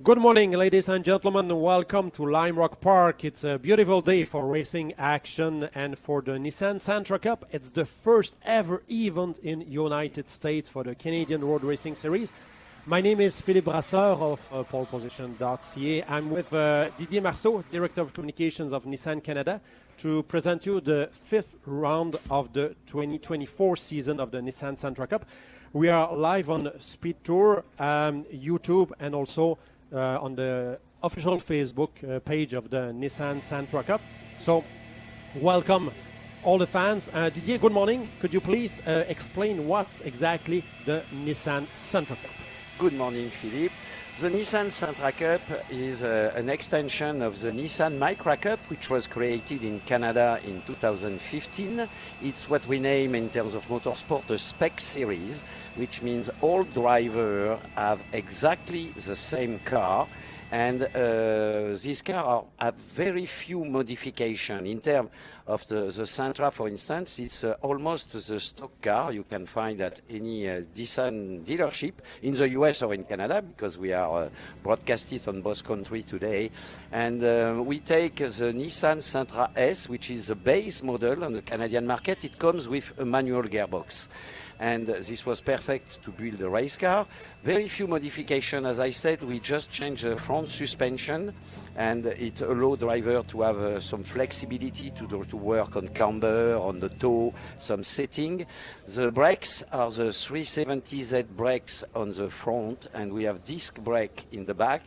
Good morning, ladies and gentlemen. Welcome to Lime Rock Park. It's a beautiful day for racing action and for the Nissan Sentra Cup. It's the first ever event in United States for the Canadian Road Racing Series. My name is Philippe Brasseur of poleposition.ca. I'm with Didier Marceau, Director of Communications of Nissan Canada, to present you the fifth round of the 2024 season of the Nissan Sentra Cup. We are live on Speed Tour, YouTube, and also on the official Facebook page of the Nissan Sentra Cup. So, welcome all the fans. Didier, good morning. Could you please explain what's exactly the Nissan Sentra Cup? Good morning, Philippe. The Nissan Sentra Cup is an extension of the Nissan Micra Cup, which was created in Canada in 2015. It's what we name in terms of motorsport a spec series, which means all drivers have exactly the same car. And these cars have very few modifications. In terms of the Sentra, for instance, it's almost the stock car you can find at any Nissan dealership in the US or in Canada, because we are broadcasted on both countries today. And we take the Nissan Sentra S, which is the base model on the Canadian market. It comes with a manual gearbox. And this was perfect to build a race car. Very few modifications, as I said. We just changed the front suspension, and it allowed driver to have some flexibility to work on camber, on the toe, some setting. The brakes are the 370Z brakes on the front, and we have disc brake in the back.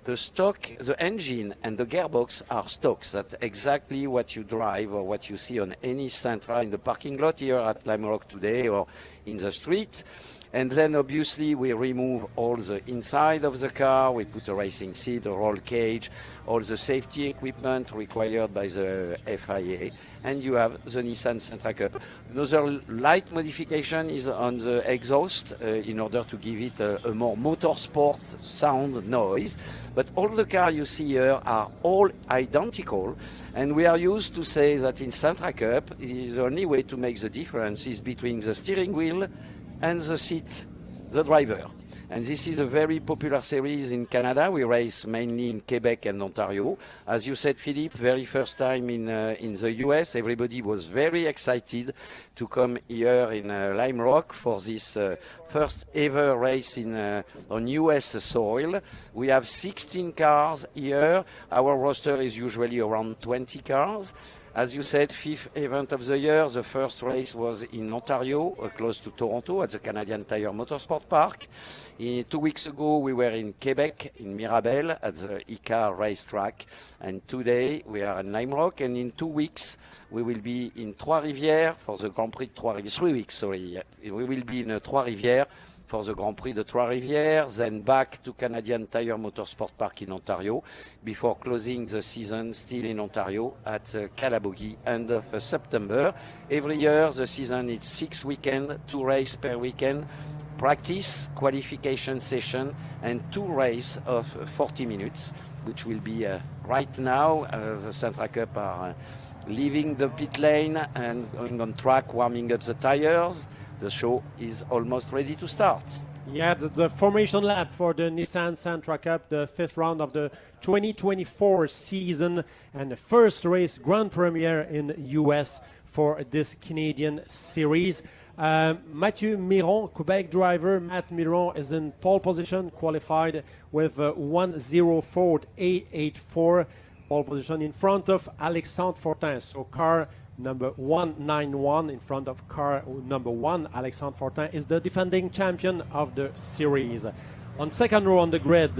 The stock, the engine and the gearbox are stocks. That's exactly what you drive or what you see on any Sentra in the parking lot here at Lime Rock today or in the street. And then obviously we remove all the inside of the car. We put a racing seat, a roll cage, all the safety equipment required by the FIA. And you have the Nissan Sentra Cup. Another light modification is on the exhaust in order to give it a more motorsport sound noise. But all the cars you see here are all identical. And we are used to say that in Sentra Cup, the only way to make the difference is between the steering wheel and the seat, the driver. And this is a very popular series in Canada. We race mainly in Quebec and Ontario. As you said, Philippe, very first time in the US. Everybody was very excited to come here in Lime Rock for this first ever race on US soil. We have 16 cars here. Our roster is usually around 20 cars. As you said, fifth event of the year. The first race was in Ontario, close to Toronto, at the Canadian Tire Motorsport Park. 2 weeks ago, we were in Quebec, in Mirabel, at the ICAR racetrack. And today, we are in Lime Rock. And in 2 weeks, we will be in Trois-Rivières for the Grand Prix de Trois-Rivières. 3 weeks, sorry. We will be in Trois-Rivières for the Grand Prix de Trois-Rivières, then back to Canadian Tire Motorsport Park in Ontario, before closing the season still in Ontario at Calabogie end of September. Every year the season is 6 weekends, 2 races per weekend, practice, qualification session, and 2 races of 40 minutes, which will be right now. The Sentra Cup are leaving the pit lane and going on track, warming up the tires. The show is almost ready to start. Yeah, the formation lap for the Nissan Sentra Cup, the fifth round of the 2024 season, and the first race grand premiere in the US for this Canadian series. Mathieu Miron, Quebec driver. Matt Miron is in pole position, qualified with 1:04.884 pole position in front of Alexandre Fortin. So car number 191 in front of car number 1. Alexandre Fortin is the defending champion of the series. On second row on the grid,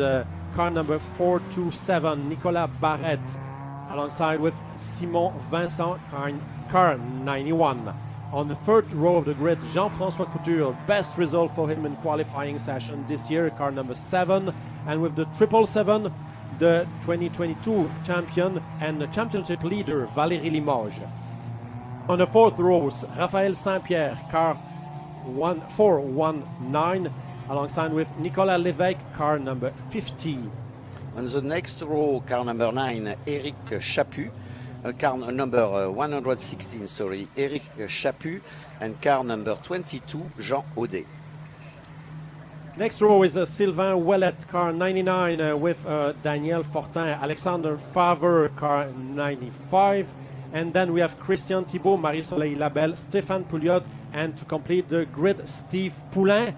car number 427, Nicolas Barrette, alongside with Simon Vincent, car 91. On the third row of the grid, Jean-François Couture, best result for him in qualifying session this year, car number 7. And with the 777, the 2022 champion and the championship leader, Valérie Limoges. On the fourth row, Raphaël Saint-Pierre, car 419, alongside with Nicolas Lévesque, car number 50. On the next row, car number 9, Eric Chaput, car number 116, Eric Chaput, and car number 22, Jean Audet. Next row is Sylvain Ouellet, car 99, with Daniel Fortin, Alexander Favre, car 95. And then we have Christian Thibault, Marie-Soleil Labelle, Stéphane Pouliot, and to complete the grid, Steve Poulain.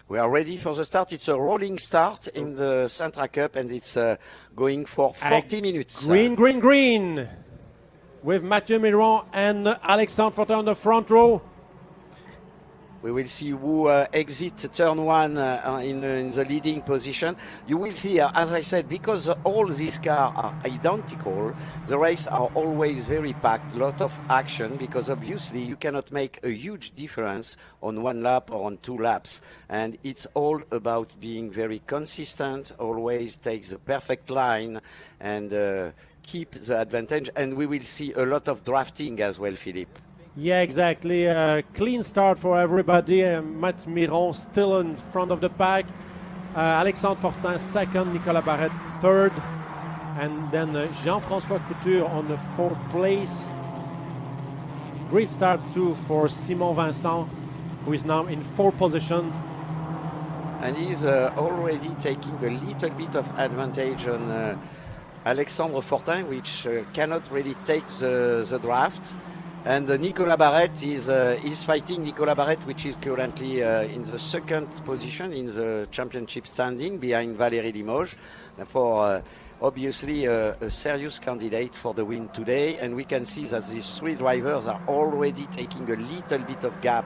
We are ready for the start. It's a rolling start in the Sentra Cup, and it's going for 40 minutes. Green, green, green, with Mathieu Miron and Alexandre Fortin on the front row. We will see who exit turn one in the leading position. You will see, as I said, because all these cars are identical, the races are always very packed, a lot of action, because obviously you cannot make a huge difference on one lap or on 2 laps. And it's all about being very consistent, always take the perfect line and keep the advantage. And we will see a lot of drafting as well, Philippe. Yeah, exactly. Clean start for everybody. Matt Miron still in front of the pack. Alexandre Fortin second, Nicolas Barrette third. And then Jean-François Couture on the 4th place. Great start too for Simon Vincent, who is now in 4th position. And he's already taking a little bit of advantage on Alexandre Fortin, which cannot really take the draft. And Nicolas Barrette is fighting Nicolas Barrette, which is currently in the 2nd position in the championship standing behind Valérie Limoges. Therefore, obviously a serious candidate for the win today. And we can see that these 3 drivers are already taking a little bit of gap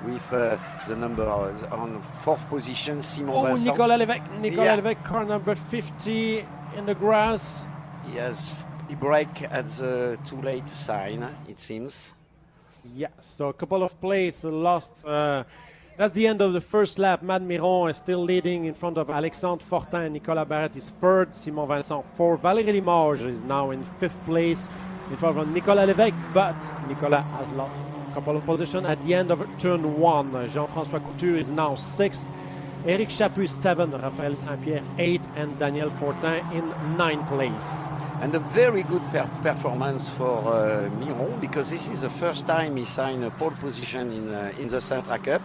with the number on 4th position, Simon Vincent. Nicolas Lévesque, car number 50 in the grass. Yes. He brake at the too late sign, it seems. Yeah, so a couple of places lost. That's the end of the first lap. Matt Miron is still leading in front of Alexandre Fortin. Nicolas Barrette is 3rd. Simon Vincent 4th. Valérie Limoges is now in 5th place in front of Nicolas Lévesque, but Nicolas has lost a couple of positions at the end of turn 1. Jean-François Couture is now 6th. Éric Chaput 7th, Raphaël Saint-Pierre 8th, and Daniel Fortin in 9th place. And a very good performance for Miron, because this is the first time he signed a pole position in the Sentra Cup.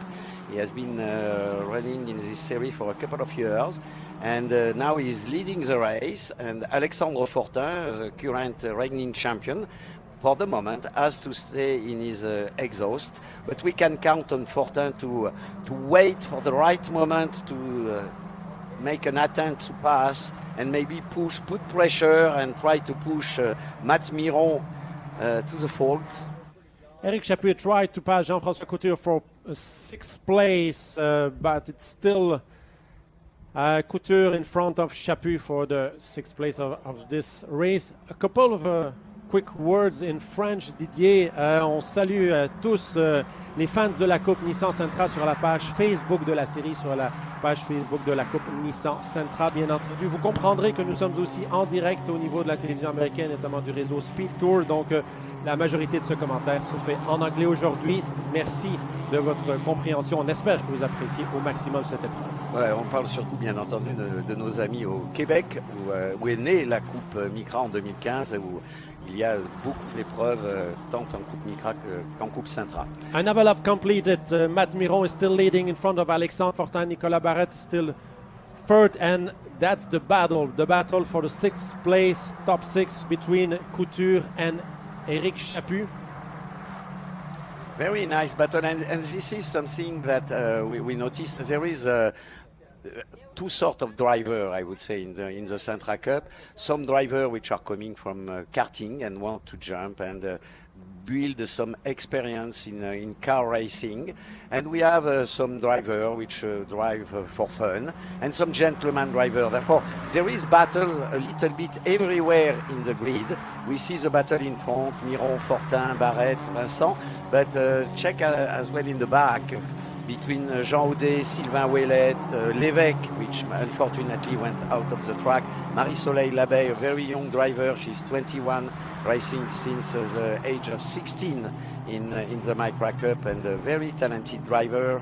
He has been running in this series for a couple of years, and now he's leading the race. And Alexandre Fortin, the current reigning champion, for the moment has to stay in his exhaust, but we can count on Fortin to wait for the right moment to make an attempt to pass and maybe put pressure and try to push Matt Miron to the fault. Éric Chaput tried to pass Jean-François Couture for 6th place, but it's still Couture in front of Chaput for the 6th place of this race. A couple of quick words in French, Didier. On salue tous les fans de la Coupe Nissan Sentra sur la page Facebook de la série, sur la page Facebook de la Coupe Nissan Sentra, bien entendu. Vous comprendrez que nous sommes aussi en direct au niveau de la télévision américaine, notamment du réseau Speed Tour. Donc, la majorité de ce commentaire se fait en anglais aujourd'hui. Merci de votre compréhension. On espère que vous appréciez au maximum cette épreuve. Voilà, on parle surtout, bien entendu, de nos amis au Québec, où est née la Coupe Micra en 2015, où il y a beaucoup d'épreuves, tant en Coupe Micra qu'en Coupe Sentra. Another lap completed. Matt Miron is still leading in front of Alexandre Fortin. Nicolas Barrette is still 3rd, and that's the battle for the 6th place, top 6 between Couture and Éric Chaput. Very nice battle, and this is something that we noticed. There is two sorts of driver, I would say, in the Sentra Cup. Some driver which are coming from karting and want to jump and build some experience in car racing, and we have some driver which drive for fun, and some gentleman driver. Therefore, there is battles a little bit everywhere in the grid. We see the battle in front, Miron, Fortin, Barrette, Vincent, but check as well in the back between Jean Audet, Sylvain Ouellet, Lévesque, which unfortunately went out of the track, Marie-Soleil Labelle, a very young driver, she's 21, racing since the age of 16 in the Micra Cup, and a very talented driver.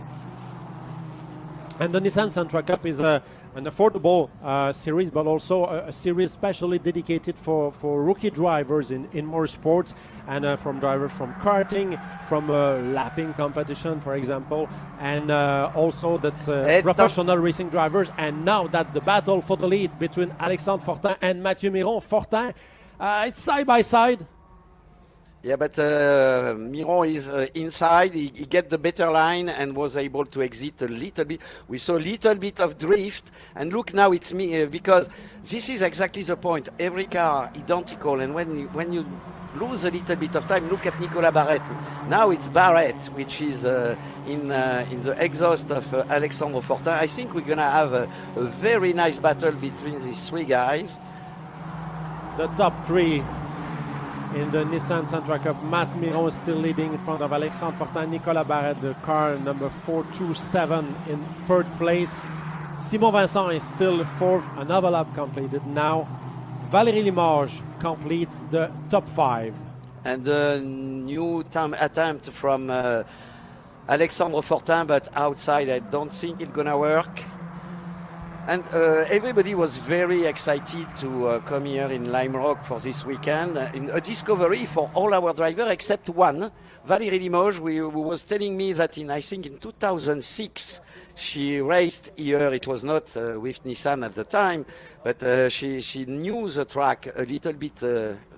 And the Nissan Sentra Cup is an affordable series, but also a series specially dedicated for rookie drivers in motorsports, and from drivers from karting, from lapping competition, for example, and also that's professional racing drivers. And now that's the battle for the lead between Alexandre Fortin and Mathieu Miron. Fortin, it's side by side. Yeah, but Miron is inside. He get the better line and was able to exit a little bit. We saw a little bit of drift. And look, now it's me, because this is exactly the point. Every car identical. And when you lose a little bit of time, look at Nicolas Barrette. Now it's Barrette, which is in the exhaust of Alexandre Fortin. I think we're going to have a very nice battle between these three guys. The top three in the Nissan Sentra Cup. Matt Miron is still leading in front of Alexandre Fortin. Nicolas Barrette, the car number 427, in third place. Simon Vincent is still fourth. Another lap completed now. Valérie Limoges completes the top 5. And a new time attempt from Alexandre Fortin, but outside I don't think it's gonna work. And everybody was very excited to come here in Lime Rock for this weekend. In a discovery for all our drivers except one, Valérie Limoges, who was telling me that I think in 2006, she raced here. It was not with Nissan at the time, but she knew the track a little bit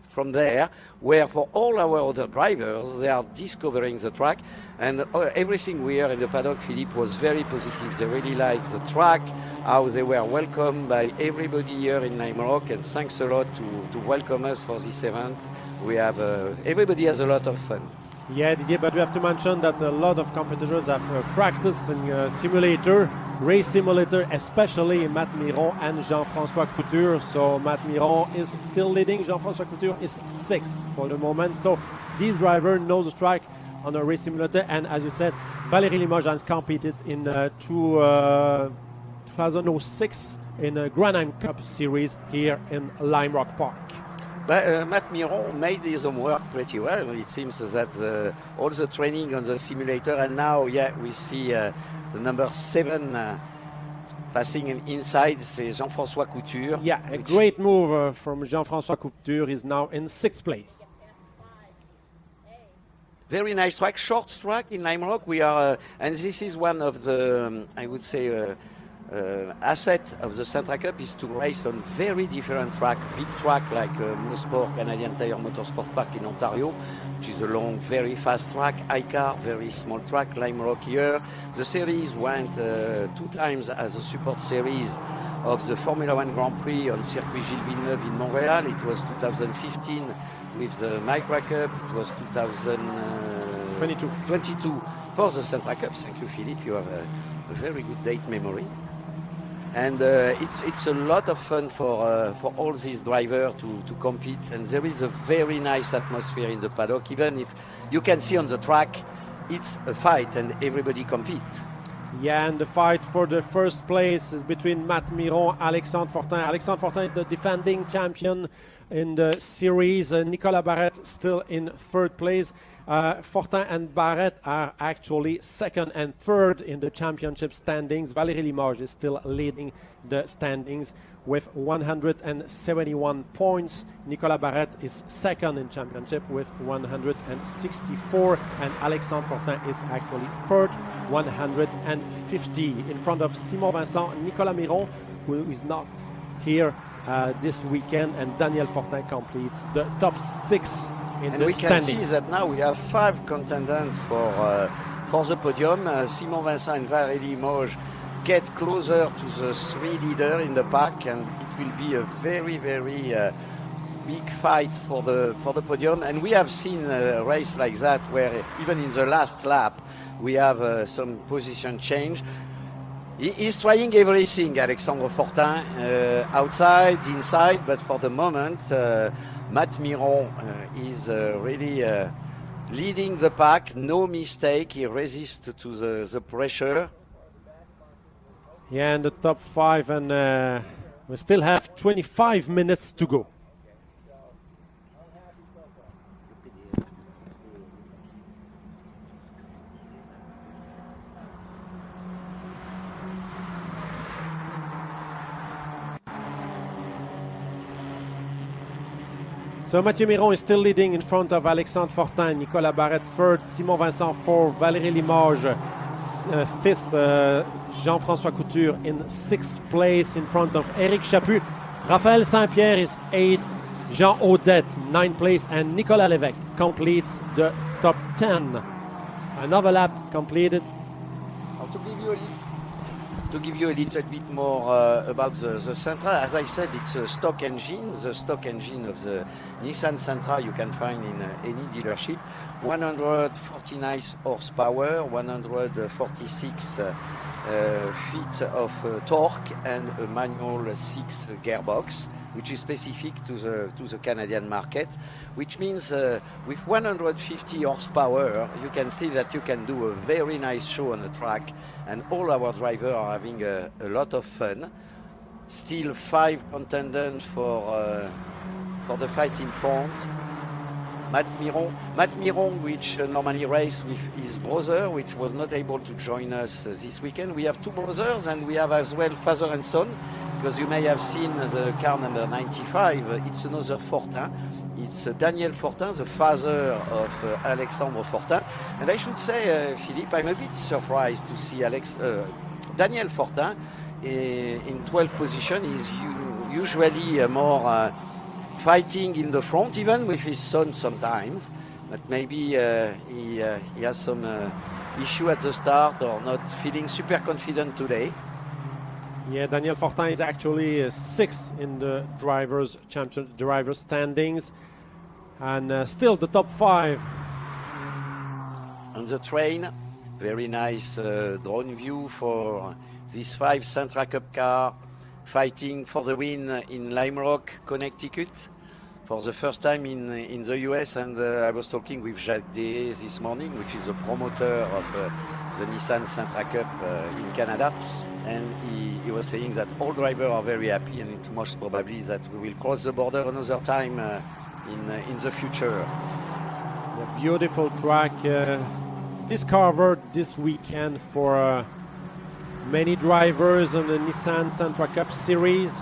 from there, where for all our other drivers, they are discovering the track. And everything we heard in the paddock, Philippe, was very positive. They really liked the track, how they were welcomed by everybody here in Lime Rock, and thanks a lot to welcome us for this event. We have everybody has a lot of fun. Yeah, Didier, but we have to mention that a lot of competitors have practiced in simulator, race simulator, especially Matt Miron and Jean-François Couture. So Matt Miron is still leading. Jean-François Couture is 6th for the moment. So these drivers know the track on a race simulator. And as you said, Valérie Limoges has competed in 2006 in a Granheim Cup series here in Lime Rock Park. But Matt Miron made his homework pretty well. It seems that all the training on the simulator, and now, we see the number 7 passing inside, c'est Jean-François Couture. Yeah, a great move from Jean-François Couture. Is now in 6th place. Very nice track, short track in Lime Rock. We are, and this is one of the, I would say, asset of the Sentra Cup is to race on very different track, big track like Mosport, Canadian Tire Motorsport Park in Ontario, which is a long, very fast track. ICAR, very small track, Lime Rock here. The series went 2 times as a support series of the Formula One Grand Prix on Circuit Gilles Villeneuve in Montreal. It was 2015 with the Micra Cup. It was 2022 for the Sentra Cup. Thank you, Philippe. You have a very good date memory. And it's a lot of fun for all these drivers to compete. And there is a very nice atmosphere in the paddock. Even if you can see on the track, it's a fight and everybody competes. Yeah, and the fight for the first place is between Matt Miron and Alexandre Fortin. Alexandre Fortin is the defending champion in the series. Nicolas Barrette still in 3rd place. Fortin and Barrette are actually 2nd and 3rd in the championship standings. Valérie Limoges is still leading the standings with 171 points. Nicolas Barrette is 2nd in championship with 164, and Alexandre Fortin is actually 3rd, 150. In front of Simon Vincent, Nicolas Miron, who is not here this weekend, and Daniel Fortin completes the top 6 in the standings. And we can see that now we have 5 contenders for the podium. Simon Vincent and Valérie Limoges get closer to the 3 leaders in the pack, and it will be a very, very big fight for the podium. And we have seen a race like that where even in the last lap we have some position change. He's trying everything, Alexandre Fortin, outside, inside, but for the moment, Matt Miron is really leading the pack. No mistake, he resists to the pressure. Yeah, in the top 5, and we still have 25 minutes to go. So Mathieu Miron is still leading in front of Alexandre Fortin, Nicolas Barrette third, Simon Vincent fourth, Valérie Limoges fifth, Jean-François Couture in sixth place in front of Éric Chaput. Raphaël Saint-Pierre is eighth, Jean Audette ninth place, and Nicolas Lévesque completes the top 10. Another lap completed. To give you a little bit more about the Sentra, as I said, it's a stock engine. The stock engine of the Nissan Sentra you can find in any dealership. 149 horsepower, 146 feet of torque, and a manual 6 gearbox, which is specific to the Canadian market, which means with 150 horsepower, you can see that you can do a very nice show on the track, and all our drivers are having a lot of fun. Still 5 contenders for the fight in front. Matt Miron, which normally races with his brother, which was not able to join us this weekend. We have 2 brothers, and we have as well father and son, because you may have seen the car number 95. It's another Fortin. It's Daniel Fortin, the father of Alexandre Fortin. And I should say, Philippe, I'm a bit surprised to see Daniel Fortin in 12th position. He's usually more fighting in the front, even with his son sometimes. But maybe he has some issue at the start, or not feeling super confident today. Yeah, Daniel Fortin is actually 6th in the drivers' standings, and still the top 5. On the train, very nice drone view for this 5 Sentra Cup car fighting for the win in Lime Rock, Connecticut, for the first time in the US. And I was talking with Jacques Day this morning, which is a promoter of the Nissan Sentra Cup in Canada. And he was saying that all drivers are very happy, and it most probably that we will cross the border another time in the future. A beautiful track discovered this weekend for many drivers on the Nissan Sentra Cup Series.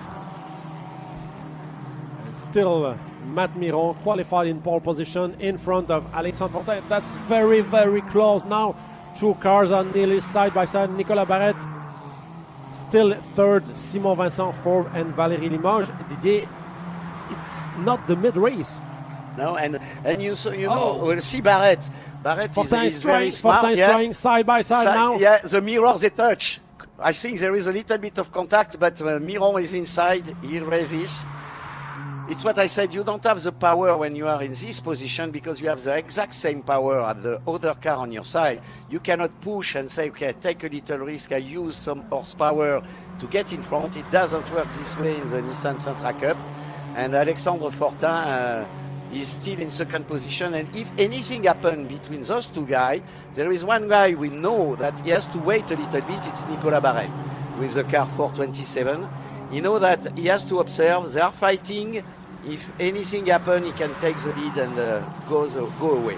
And still, Matt Miron qualified in pole position in front of Alexandre Fortin. That's very, very close now. 2 cars are nearly side by side. Nicolas Barrette still third, Simon Vincent fourth, and Valérie Limoges. Didier, it's not the mid-race. No, and you know, we'll see Barrette. Barrette is very smart. Fortin is trying side by side now. Yeah, the mirrors, they touch. I think there is a little bit of contact, but Miron is inside. He resists. It's what I said. You don't have the power when you are in this position, because you have the exact same power at the other car on your side. You cannot push and say, okay, take a little risk. I use some horsepower to get in front. It doesn't work this way in the Nissan Sentra Cup. And Alexandre Fortin is still in second position. And if anything happens between those 2 guys, there is one guy we know that he has to wait a little bit. It's Nicolas Barrette with the car 427. You know that he has to observe. They are fighting. If anything happens, he can take the lead and go away.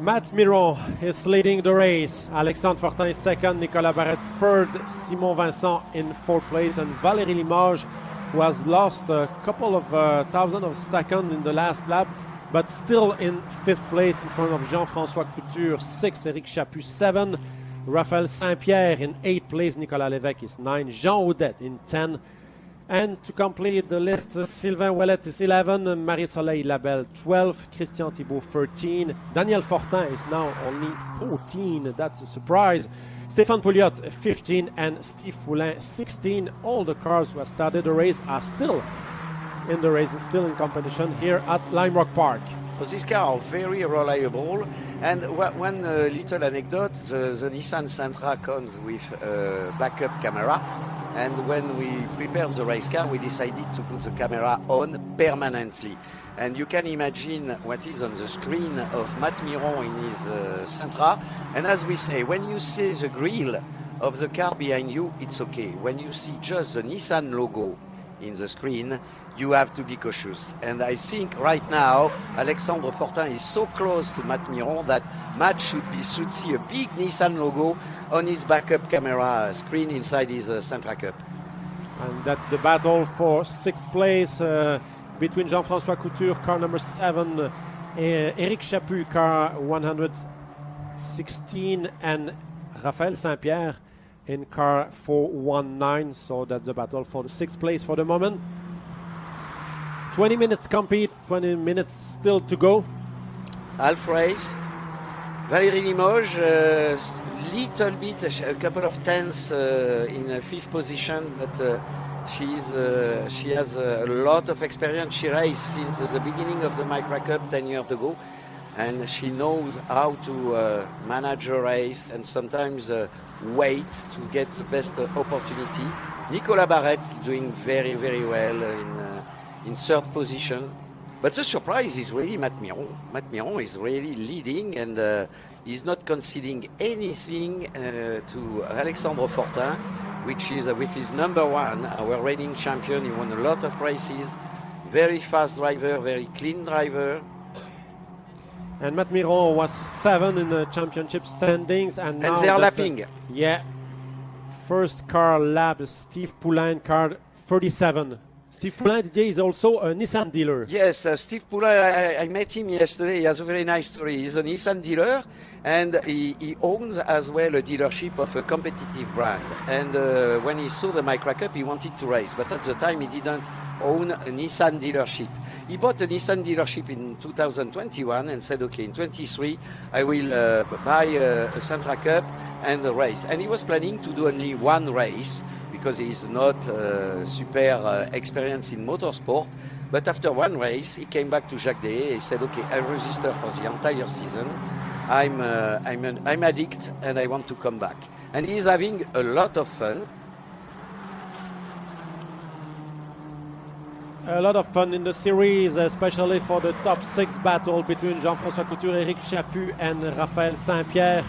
Matt Miron is leading the race. Alexandre Fortin is second, Nicolas Barrette third, Simon Vincent in fourth place, and Valérie Limoges, who has lost a couple of thousand of seconds in the last lap, but still in fifth place in front of Jean-François Couture, 6, Éric Chaput 7, Raphaël Saint-Pierre in 8th place, Nicolas Lévesque is 9, Jean Audette in 10. And to complete the list, Sylvain Ouellet is 11, Marie-Soleil Labelle 12, Christian Thibault 13, Daniel Fortin is now only 14, that's a surprise. Stéphane Pouliot 15 and Steve Foulin 16. All the cars who have started the race are still in the race, still in competition here at Lime Rock Park. Because these cars are very reliable. And one little anecdote, the Nissan Sentra comes with a backup camera. And when we prepared the race car, we decided to put the camera on permanently. And you can imagine what is on the screen of Matt Miron in his Sentra. And as we say, when you see the grille of the car behind you, it's okay. When you see just the Nissan logo in the screen, you have to be cautious. And I think right now, Alexandre Fortin is so close to Matt Miron that Matt should see a big Nissan logo on his backup camera screen inside his Sentra Cup. And that's the battle for sixth place between Jean-François Couture, car number 7, Éric Chaput, car 116, and Raphaël Saint-Pierre in car 419. So that's the battle for the sixth place for the moment. 20 minutes compete, 20 minutes still to go. Half race. Valérie Limoges, little bit, a couple of tenths in fifth position, but she has a lot of experience. She raced since the beginning of the Micra Cup 10 years ago, and she knows how to manage a race and sometimes wait to get the best opportunity. Nicolas Barrette doing very, very well in third position. But the surprise is really Matt Miron. Matt Miron is really leading, and he's not conceding anything to Alexandre Fortin, which is with his number 1, our reigning champion. He won a lot of races. Very fast driver, very clean driver. And Matt Miron was 7 in the championship standings. And now they're lapping. Yeah. First car lap, Steve Poulain, car 37. Steve Poulain is also a Nissan dealer. Yes, Steve Poulain, I met him yesterday. He has a very nice story. He's a Nissan dealer, and he owns as well a dealership of a competitive brand. And when he saw the Micra Cup, he wanted to race, but at the time he didn't own a Nissan dealership. He bought a Nissan dealership in 2021 and said, okay, in 23 I will buy a Sentra Cup and a race. And he was planning to do only one race, because he's not super experienced in motorsport. But after one race, he came back to Jacques Dehay. He said, okay, I register for the entire season. I'm addict and I want to come back. And he's having a lot of fun. A lot of fun in the series, especially for the top 6 battle between Jean-François Couture, Éric Chaput, and Raphaël Saint-Pierre.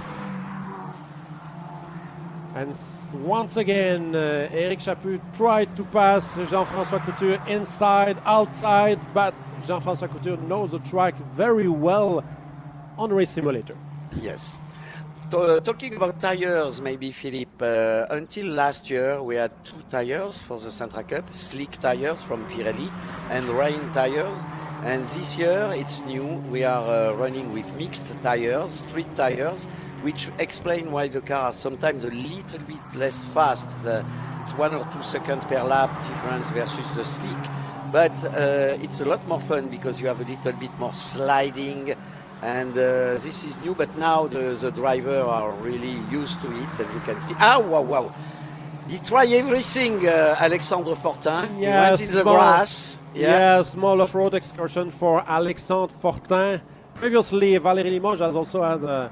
And once again, Éric Chaput tried to pass Jean-François Couture inside, outside, but Jean-François Couture knows the track very well on Race Simulator. Yes. Talking about tires, maybe, Philippe, until last year we had 2 tires for the Sentra Cup, slick tires from Pirelli and rain tires. And this year it's new. We are running with mixed tires, street tires, which explain why the car is sometimes a little bit less fast. It's 1 or 2 seconds per lap difference versus the slick. But it's a lot more fun because you have a little bit more sliding. And this is new, but now the driver are really used to it, and you can see. Wow. He tried everything, Alexandre Fortin. He went in the grass. Yeah, small off-road excursion for Alexandre Fortin. Previously, Valérie Limoges has also had a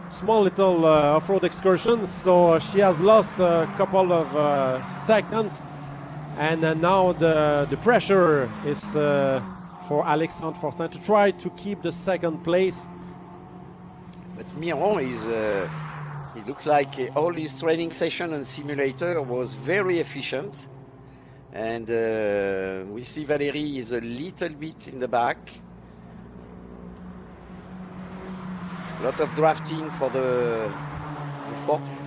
small little off-road excursion, so she has lost a couple of seconds. And now the pressure is for Alexandre Fortin to try to keep the second place. But Miron is, it looks like all his training session and simulator was very efficient. And we see Valérie is a little bit in the back. A lot of drafting for the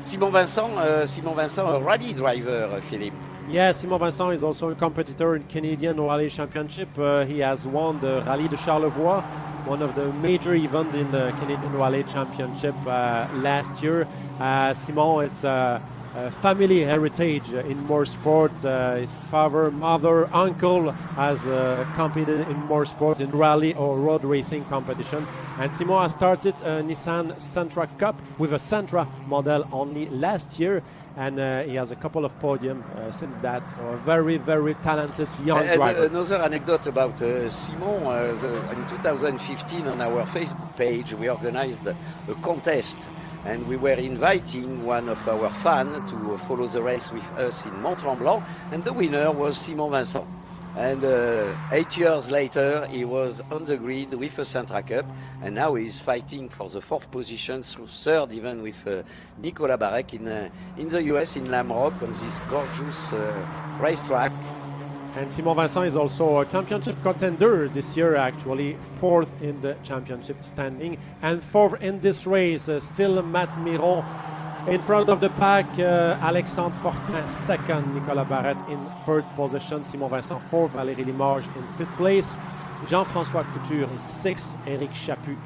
Simon Vincent, a rally driver, Philippe. Yeah, Simon Vincent is also a competitor in Canadian Rally Championship. He has won the Rallye de Charlevoix, one of the major events in the Canadian Rally Championship last year. Simon, it's a family heritage in motorsports. His father, mother, uncle has competed in motorsports, in rally or road racing competition. And Simon has started a Nissan Sentra Cup with a Sentra model only last year. And he has a couple of podium since that. So a very, very talented young driver. Another anecdote about Simon, in 2015 on our Facebook page, we organized a contest. And we were inviting one of our fans to follow the race with us in Mont-Tremblant. And the winner was Simon Vincent. And 8 years later, he was on the grid with a Sentra Cup, and now he's fighting for the 4th position, third even with Nicolas Barrette in the US, in Lamrock, on this gorgeous racetrack. And Simon Vincent is also a championship contender this year, actually 4th in the championship standing. And 4th in this race, still Matt Miron In front of the pack, Alexandre Fortin second, Nicolas Barrette in third position, Simon Vincent fourth, Valérie Limoges in fifth place, Jean-François Couture is sixth, Éric Chaput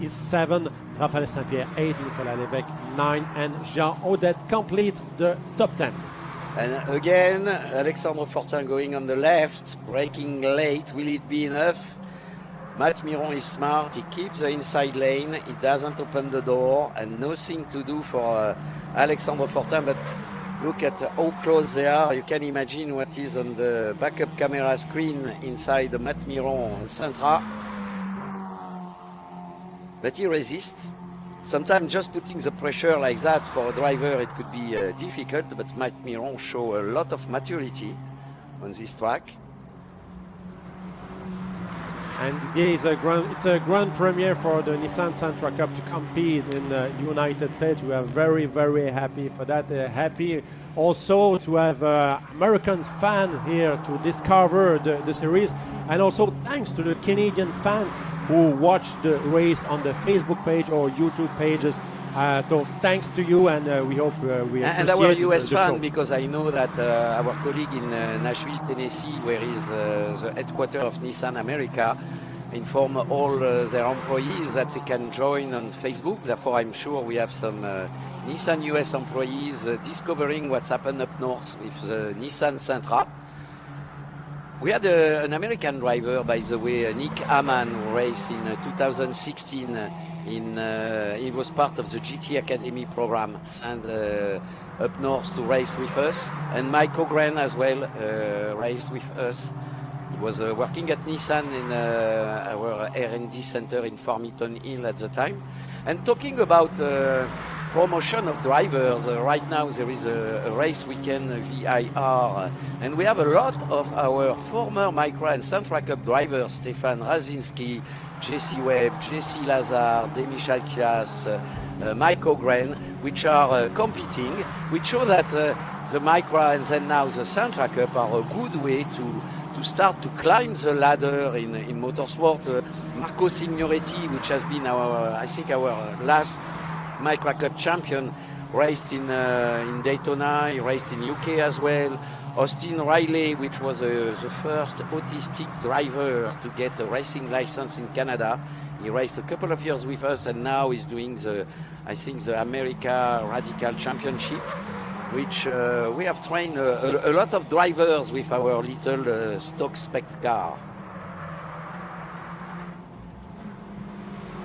is seven, Raphaël Saint-Pierre eight, Nicolas Lévesque nine, and Jean Odette completes the top 10. And again, Alexandre Fortin going on the left, braking late. Will it be enough? Matt Miron is smart. He keeps the inside lane. He doesn't open the door, and nothing to do for Alexandre Fortin. But look at how close they are. You can imagine what is on the backup camera screen inside the Matt Miron Sentra. But he resists. Sometimes just putting the pressure like that for a driver, it could be difficult, but Matt Miron show a lot of maturity on this track. And it's a grand premiere for the Nissan Sentra Cup to compete in the United States. We are very, very happy for that. Happy also to have American fans here to discover the series. And also thanks to the Canadian fans who watch the race on the Facebook page or YouTube pages. So thanks to you, and we hope we appreciate and our US the fan, show. because I know that our colleague in Nashville, Tennessee, where is the headquarters of Nissan America, inform all their employees that they can join on Facebook. Therefore, I'm sure we have some Nissan US employees discovering what's happened up north with the Nissan Sentra. We had an American driver, by the way, Nick Hamann, who raced in 2016. He was part of the GT Academy program, and up north to race with us. And Mike Ogren as well raced with us. He was working at Nissan in our R&D center in Farmington Hill at the time. And talking about promotion of drivers, right now there is a race weekend VIR, and we have a lot of our former Micra and Sentra Cup drivers, Stefan Razinski, Jesse Webb, Jesse Lazar, Demichal Kias, Mike Ogren, which are competing, which show that the Micra and then now the Sentra Cup are a good way to start to climb the ladder in motorsport. Marco Signoretti, which has been our last Micra Cup champion, raced in Daytona. He raced in UK as well. Austin Riley, which was the first autistic driver to get a racing license in Canada. He raced a couple of years with us, and now he's doing the America Radical Championship, which we have trained a lot of drivers with our little stock spec car.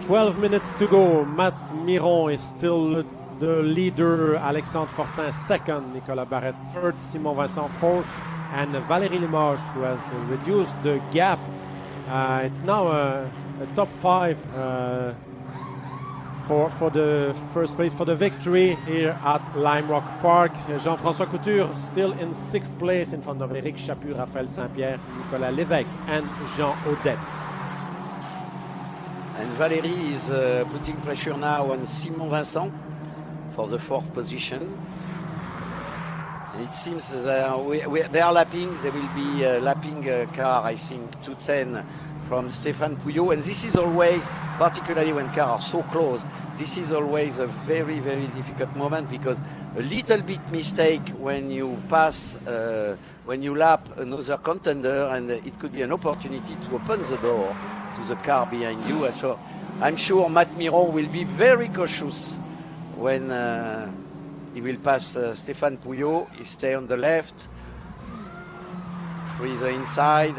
12 minutes to go. Matt Miron is still the leader. Alexandre Fortin second. Nicolas Barrette third. Simon Vincent fourth. And Valérie Limoges, who has reduced the gap. It's now a top five for the first place, for the victory here at Lime Rock Park. Jean-François Couture still in sixth place in front of Éric Chaput, Raphaël Saint-Pierre, Nicolas Lévesque, and Jean Odette. And Valérie is putting pressure now on Simon Vincent for the fourth position. And it seems that they are lapping. There will be a lapping car, I think, 210 from Stéphane Pouillot. And this is always, particularly when cars are so close, this is always a very, very difficult moment, because a little bit mistake when you pass, when you lap another contender, and it could be an opportunity to open the door to the car behind you. So I'm sure Matt Miron will be very cautious when he will pass Stéphane Pouillot. He stay on the left, free the inside.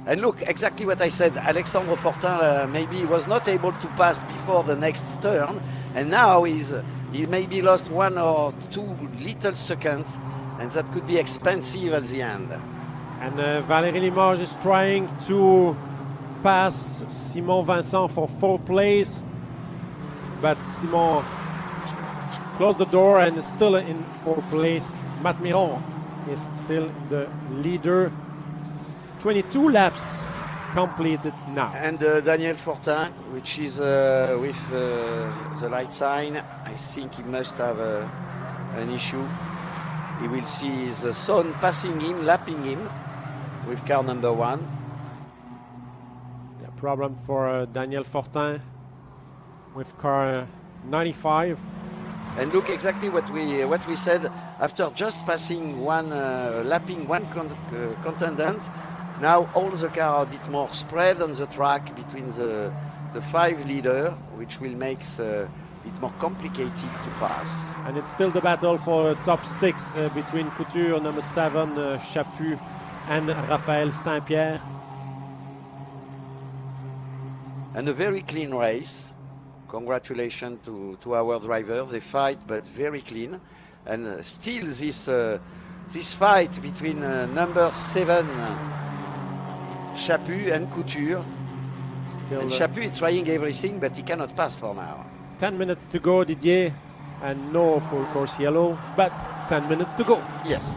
And look, exactly what I said, Alexandre Fortin maybe was not able to pass before the next turn, and now he maybe lost 1 or 2 little seconds, and that could be expensive at the end. And Valérie Limoges is trying to pass Simon Vincent for fourth place, but Simon closed the door and is still in fourth place. Matt Miron is still the leader. 22 laps completed now. And Daniel Fortin, which is with the light sign, I think he must have an issue. He will see his son passing him, lapping him with car number 1. Yeah, problem for Daniel Fortin with car 95. And look exactly what we said after just passing one, lapping one contender. Now all the cars are a bit more spread on the track between the 5 leaders, which will make it more complicated to pass. And it's still the battle for top 6 between Couture, number 7, Chaput, and Raphaël Saint-Pierre. And a very clean race. Congratulations to our drivers. They fight, but very clean. And still this fight between number 7 Chaput and Couture. And Chaput is trying everything, but he cannot pass for now. 10 minutes to go, Didier, and no full course yellow, but 10 minutes to go. Yes,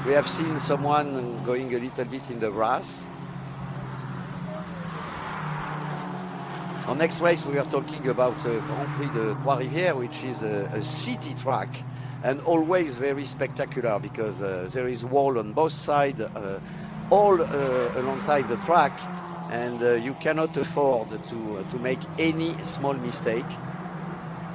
we have seen someone going a little bit in the grass. On next race, we are talking about Grand Prix de Trois-Rivières, which is a city track and always very spectacular because there is wall on both sides, all alongside the track, and you cannot afford to make any small mistake.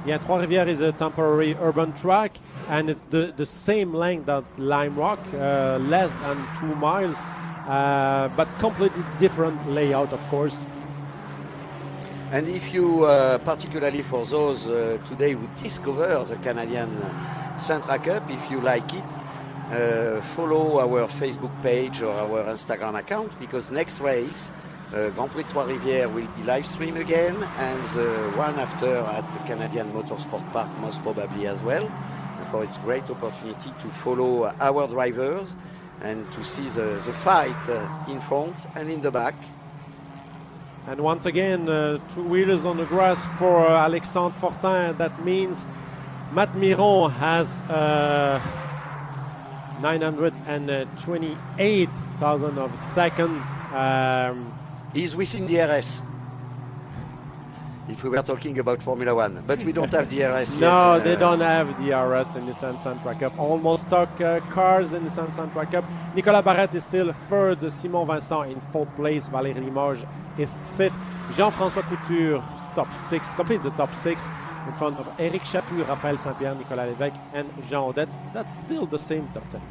Yeah, Trois-Rivières is a temporary urban track, and it's the same length as Lime Rock, less than 2 miles, but completely different layout, of course. And if you, particularly for those today who discover the Canadian Sentra Cup, if you like it, follow our Facebook page or our Instagram account, because next race, Grand Prix Trois-Rivières will be live stream again, and the one after at the Canadian Motorsport Park most probably as well. And for it's great opportunity to follow our drivers and to see the fight in front and in the back. And once again, 2 wheelers on the grass for Alexandre Fortin. That means Matt Miron has 928,000 of second. He's within the RS. If we were talking about Formula One, but we don't have the RS yet. No, they don't have the RS in the Nissan Sentra Cup. Almost stock cars in the Nissan Sentra Cup. Nicolas Barrette is still third. Simon Vincent in 4th place. Valérie Limoges is 5th. Jean-François Couture, top 6, completes the top 6 in front of Éric Chaput, Raphaël Saint-Pierre, Nicolas Lévesque, and Jean Odette. That's still the same top 10.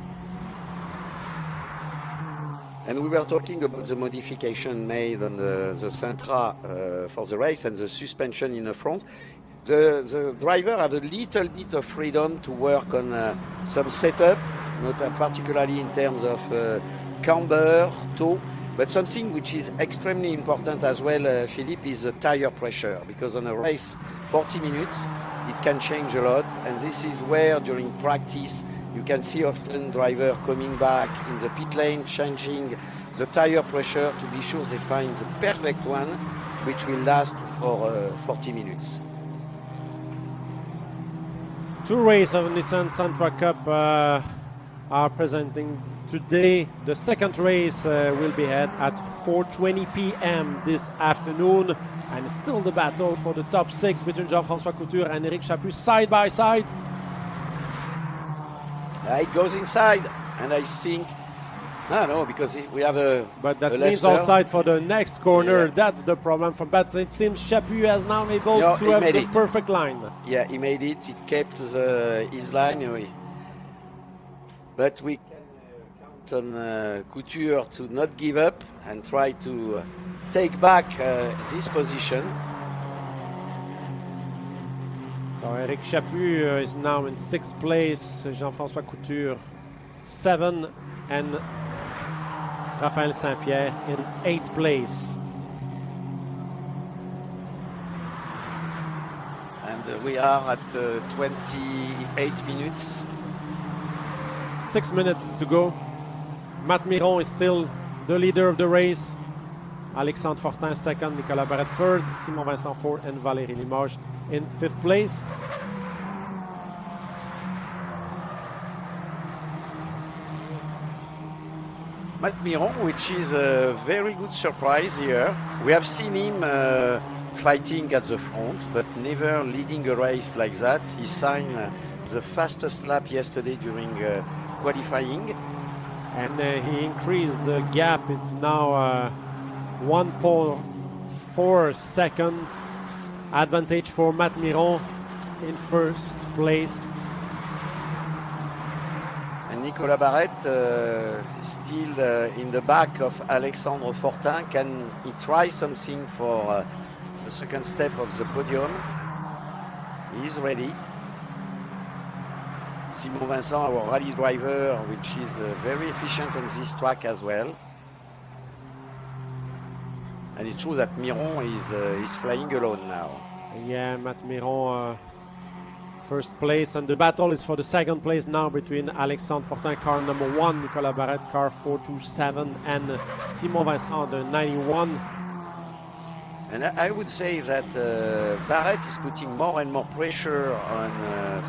And we were talking about the modification made on the Sentra for the race and the suspension in the front. The driver have a little bit of freedom to work on some setup, not particularly in terms of camber, toe, but something which is extremely important as well, Philippe, is the tire pressure, because on a race, 40 minutes, it can change a lot, and this is where during practice you can see often driver coming back in the pit lane, changing the tire pressure to be sure they find the perfect one, which will last for 40 minutes. 2 races of Nissan Sentra Cup are presenting today. The second race will be held at 4:20 p.m. this afternoon, and still the battle for the top 6 between Jean-François Couture and Éric Chaput side by side. It goes inside, and I think, no, because we have a. But that a means left outside for the next corner. Yeah. That's the problem. But it seems Chaput has now able to have the perfect line. Yeah, he made it. It kept his line. But we can count on Couture to not give up and try to take back this position. So Éric Chaput is now in 6th place, Jean-François Couture 7, and Raphaël Saint-Pierre in 8th place. And we are at 28 minutes. 6 minutes to go. Matt Miron is still the leader of the race. Alexandre Fortin 2nd, Nicolas Barrette 3rd, Simon Vincent 4th, and Valérie Limoges in 5th place. Matt Miron, which is a very good surprise here. We have seen him fighting at the front, but never leading a race like that. He signed the fastest lap yesterday during qualifying. And he increased the gap. It's now 1.4 second advantage for Matt Miron. in first place. And Nicolas Barrette still in the back of Alexandre Fortin. Can he try something for the second step of the podium? He is ready. Simon Vincent, our rally driver, which is very efficient on this track as well. And it's true that Miron is flying alone now. Yeah, Matt Miron first place, and the battle is for the second place now between Alexandre Fortin, car number 1, Nicolas Barrette, car 427, and Simon Vincent, the 91. And I would say that Barrette is putting more and more pressure on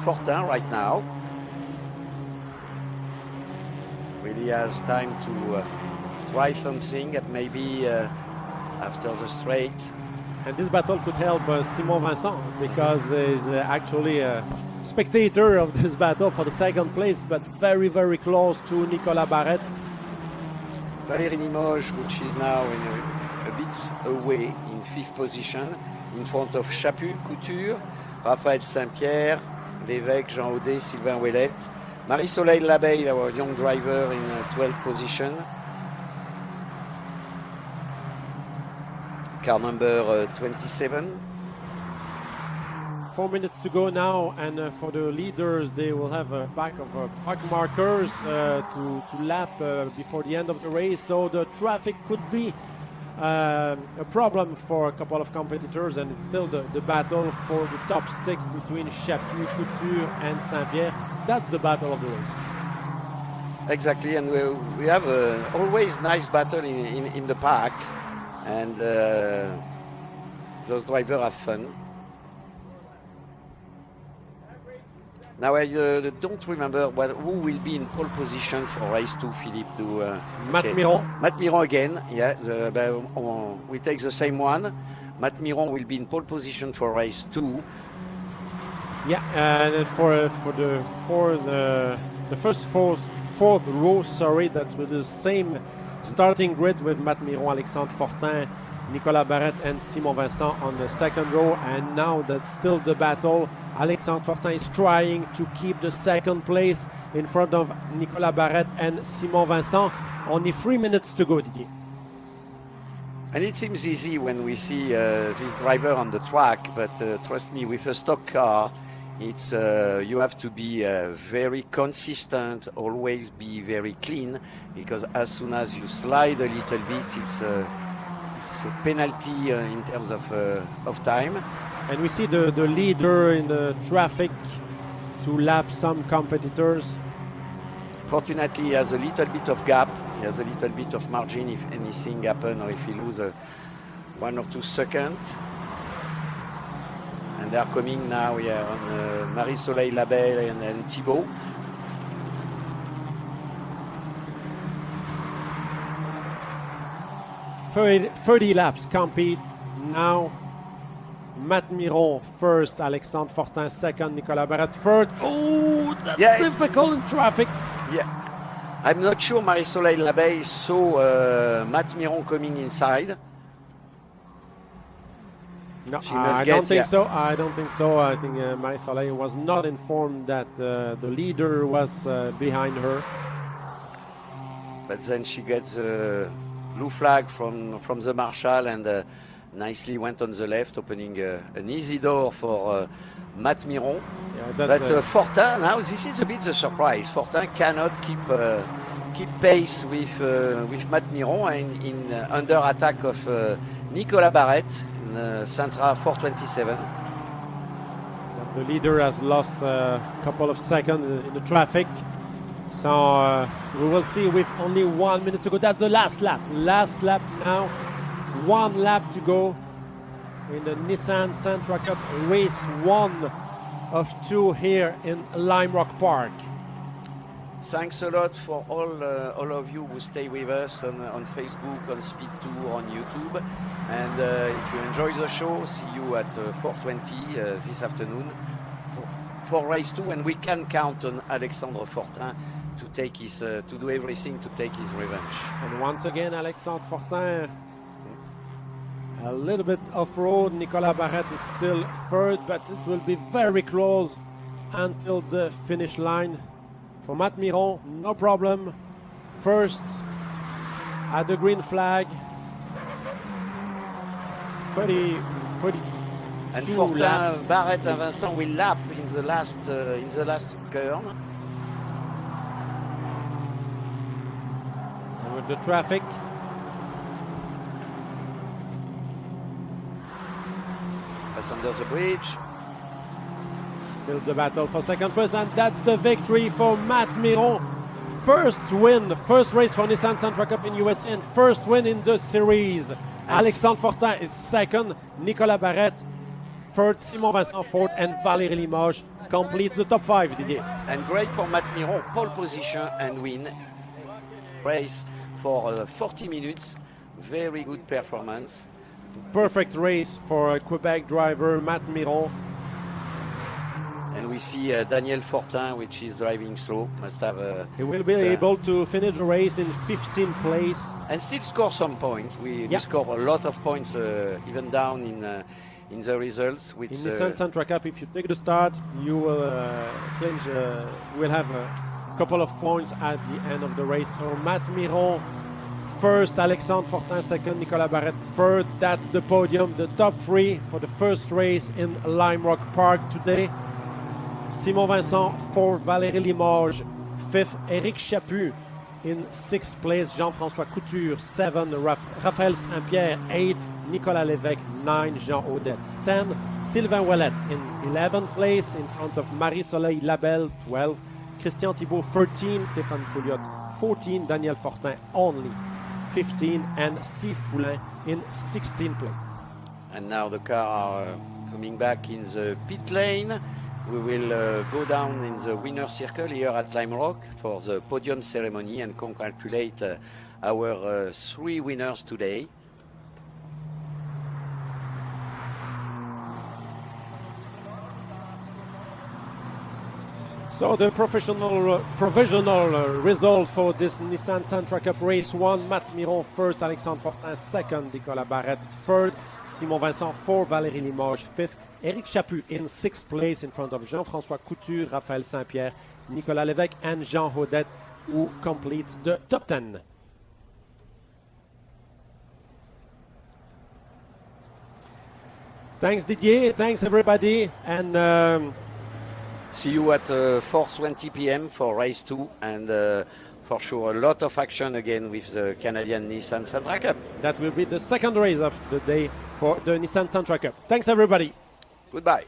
Fortin right now. Really has time to try something at maybe after the straight. And this battle could help Simon Vincent because he's actually a spectator of this battle for the second place, but very, very close to Nicolas Barrette. Valérie Limoges, which is now a bit away in 5th position, in front of Chaput, Couture, Raphaël Saint-Pierre, Lévesque, Jean Audet, Sylvain Ouellette, Marie-Soleil Labeille, our young driver, in 12th position. Car number 27. 4 minutes to go now, and for the leaders, they will have a pack of park markers to lap before the end of the race. So the traffic could be a problem for a couple of competitors, and it's still the battle for the top 6 between Chaput, Couture, and Saint-Pierre. That's the battle of the race. Exactly, and we have always nice battle in the pack. And those drivers have fun. Now I don't remember who will be in pole position for race 2, Philippe. Matt Miron. Matt Miron again, yeah. We take the same one. Matt Miron will be in pole position for race 2. Yeah, and for the first fourth row, sorry, that's with the same starting grid with Matt Miron, Alexandre Fortin, Nicolas Barrette, and Simon Vincent on the second row. And now that's still the battle. Alexandre Fortin is trying to keep the second place in front of Nicolas Barrette and Simon Vincent. Only 3 minutes to go, Didier. And it seems easy when we see this driver on the track, but trust me, with a stock car, it's you have to be very consistent, always be very clean, because as soon as you slide a little bit, it's a penalty in terms of time. And we see the leader in the traffic to lap some competitors. Fortunately, he has a little bit of gap. He has a little bit of margin if anything happens or if he loses 1 or 2 seconds. And they are coming now here on Marie-Soleil Labeille and Thibault. – 30 laps compete now. Matt Miron first, Alexandre Fortin second, Nicolas Barrette third. Oh, that's difficult in traffic. Yeah, I'm not sure Marie-Soleil Labeille saw Matt Miron coming inside. No, I don't think so. I don't think so. I think Marie-Soleil was not informed that the leader was behind her. But then she gets a blue flag from the marshal and nicely went on the left, opening an easy door for Matt Miron. Yeah, but Fortin, now this is a bit the surprise. Fortin cannot keep pace with Matt Miron and in under attack of Nicolas Barrette in Sentra 427. The leader has lost a couple of seconds in the traffic. So we will see with only 1 minute to go. That's the last lap. Last lap now. 1 lap to go in the Nissan Sentra Cup race 1 of 2 here in Lime Rock Park. Thanks a lot for all of you who stay with us on Facebook, on Speed 2, on YouTube. And if you enjoy the show, see you at 4:20 this afternoon for race 2. And we can count on Alexandre Fortin to take his to do everything to take his revenge. And once again, Alexandre Fortin A little bit off-road. Nicolas Barrette is still third, but it will be very close until the finish line. For Matt Miron, no problem. First at the green flag. 30 and two Fortin, laps. Barrette and Vincent will lap in the last curve. And with the traffic. Pass under the bridge. Still the battle for second place, and that's the victory for Matt Miron. First win, first race for Nissan Sentra Cup in USA, and first win in the series. Alexandre Fortin is second, Nicolas Barrette third, Simon Vincent fourth, and Valérie Limoges completes the top 5, Didier. And great for Matt Miron, pole position and win. Race for 40 minutes, very good performance. Perfect race for a Quebec driver, Matt Miron. And we see Daniel Fortin, which is driving slow, must have He will be able to finish the race in 15th place. and still score some points. We score a lot of points, even down in the results. Which, In Nissan Sentra Cup, if you take the start, you will clinch. Will have a couple of points at the end of the race. So Matt Miron first, Alexandre Fortin second, Nicolas Barrette third. That's the podium, the top 3 for the first race in Lime Rock Park today. Simon Vincent fourth, Valérie Limoges fifth, Éric Chaput in 6th place, Jean-François Couture 7, Raphaël Saint-Pierre 8, Nicolas Lévesque 9, Jean Audette 10, Sylvain Ouellet in 11th place in front of Marie-Soleil Labelle 12, Christian Thibault 13, Stéphane Pouliot 14, Daniel Fortin only 15, and Steve Poulain in 16th place. And now the car are coming back in the pit lane. We will go down in the winner's circle here at Lime Rock for the podium ceremony and congratulate our 3 winners today. So the provisional result for this Nissan Sentra Cup Race 1, Matt Miron first, Alexandre Fortin second, Nicolas Barrette third, Simon Vincent fourth, Valérie Limoges fifth, Éric Chaput in 6th place in front of Jean-François Couture, Raphaël Saint-Pierre, Nicolas Lévesque, and Jean Audette, who completes the top 10. Thanks Didier, thanks everybody, and See you at 4:20 p.m. for race 2, and for sure a lot of action again with the Canadian Nissan Sentra Cup. that will be the second race of the day for the Nissan Sentra Cup. Thanks everybody. Goodbye.